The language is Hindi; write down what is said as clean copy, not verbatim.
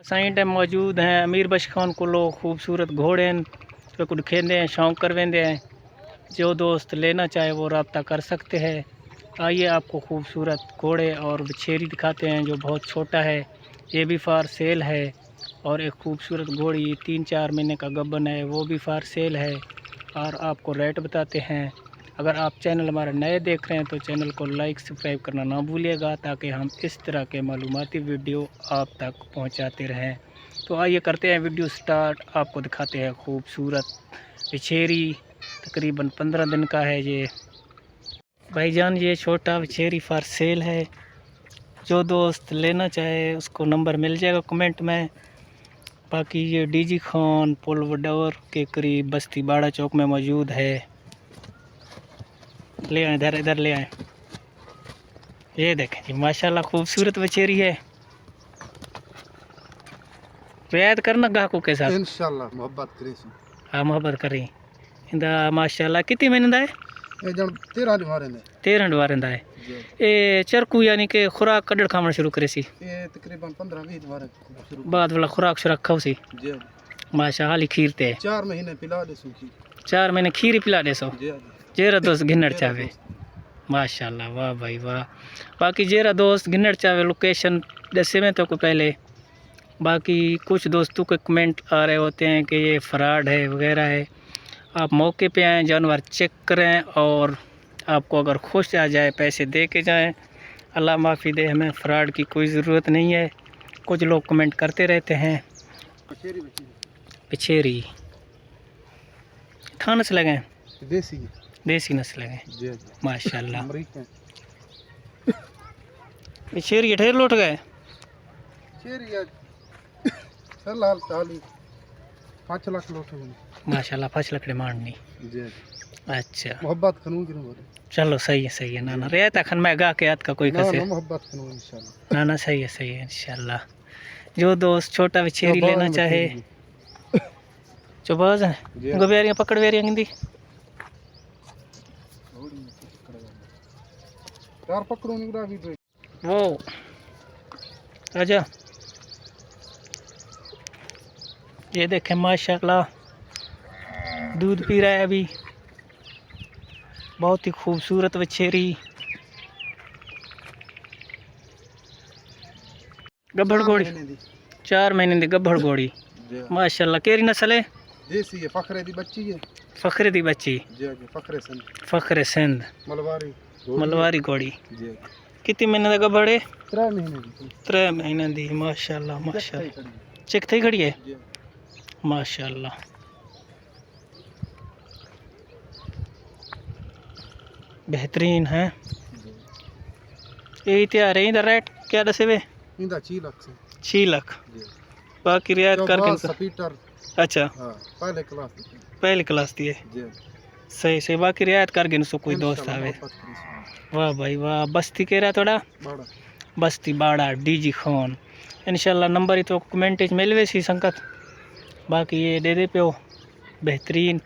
साइड मौजूद हैं अमीर बख्श खान को लोग खूबसूरत घोड़े जो कुछ खेलते हैं शौक कर वेंदे हैं। जो दोस्त लेना चाहे वो रब्ता कर सकते हैं। आइए आपको खूबसूरत घोड़े और बछेरी दिखाते हैं जो बहुत छोटा है। ये भी फार सेल है। और एक खूबसूरत घोड़ी 3-4 महीने का गब्बन है वो भी फार सेल है। और आपको रेट बताते हैं। अगर आप चैनल हमारा नए देख रहे हैं तो चैनल को लाइक सब्सक्राइब करना ना भूलिएगा ताकि हम इस तरह के मालूमाती वीडियो आप तक पहुंचाते रहें। तो आइए करते हैं वीडियो स्टार्ट। आपको दिखाते हैं खूबसूरत बछेरी। तकरीबन 15 दिन का है ये भाईजान। ये छोटा बछेरी फार सेल है। जो दोस्त लेना चाहे उसको नंबर मिल जाएगा कमेंट में। बाकी ये डीजी खान पुल वडोर के करीब बस्ती बाड़ा चौक में मौजूद है। ले आए इधर इधर ले आए। ये देखें जी माशाल्लाह खूबसूरत बछेरी है। रियायत करना गाहकों के साथ इंशाल्लाह मोहब्बत करी। हाँ मोहब्बत करी इंदा माशाल्लाह। कितनी महीने दा है? ये जन 13 डवारे ने 13 डवारे दा है। ये चरकू यानी कि खुराक कड़ड़ खावण शुरू करे सी ये तकरीबन 15-20 डवारे शुरू बाद वाला खुराक शुराक खाओ सी जी माशा हाली खीर ते 4 महीने पिला दे सूखी 4 महीने खीर ही पिला दे सो जी जेरा दोस्त गिन्नड़ चावे माशाल्लाह वाह भाई वाह। बाकी जेरा दोस्त गिन्नड़ चावे लोकेशन दसे में तो को पहले। बाकी कुछ दोस्तों के कमेंट आ रहे होते हैं कि ये फ्रॉड है वगैरह है। आप मौके पे आएँ जानवर चेक करें और आपको अगर खुश आ जाए पैसे दे के जाएँ। अल्लाह माफ़ी दे हमें फ्रॉड की कोई ज़रूरत नहीं है। कुछ लोग कमेंट करते रहते हैं। बछेरी कहाँ नस्ल लगे? देसी नस्ल लगे माशाल्लाह। बछेरी ढेर लौट गए। 5 लाख लोग माशाल्लाह 5 लाख मारनी। अच्छा मोहब्बत करूँ कि नहीं? चलो सही है ना ना रियायत अखन मैं गा के याद का कोई कसे मोहब्बत करूँ इंशाल्लाह। ना ना सही है इंशाल्लाह। जो दोस्त छोटा बछेरी लेना चाहे चुबाज है गबेरियां पकड़ वेरियां गिंदी यार पकड़ो निगरा भी वो आजा। ये देखें माशाल्लाह दूध पी रहा है अभी। बहुत ही खूबसूरत बछेरी गब्बड़ घोड़ी 4 महीने दी गब्बड़ घोड़ी माशाल्लाह। केरी नस्ल है? देसी है फखरे दी बच्ची है। फखरे दी बच्ची जी फखरे सिंध मलवारी घोड़ी। कितनी महीने का गब्बड़ है? 3 महीने दी माशाल्लाह माशाल्लाह। चेक थी खड़ी है माशाल्लाह। बेहतरीन है। ये तैयार है इधर रेट क्या दसे वे? 6 लाख। बाकी रियायत करके अच्छा पहले क्लास दिए सही बाकी रियायत कर गिन सो कोई दोस्त आवे। वाह भाई वाह। बस्ती कह रहा थोड़ा बस्ती बाड़ा डीजी खान इंशाल्लाह। नंबर ही तो कमेंट मिलवे सी संकत। बाकी ये दे पे बेहतरीन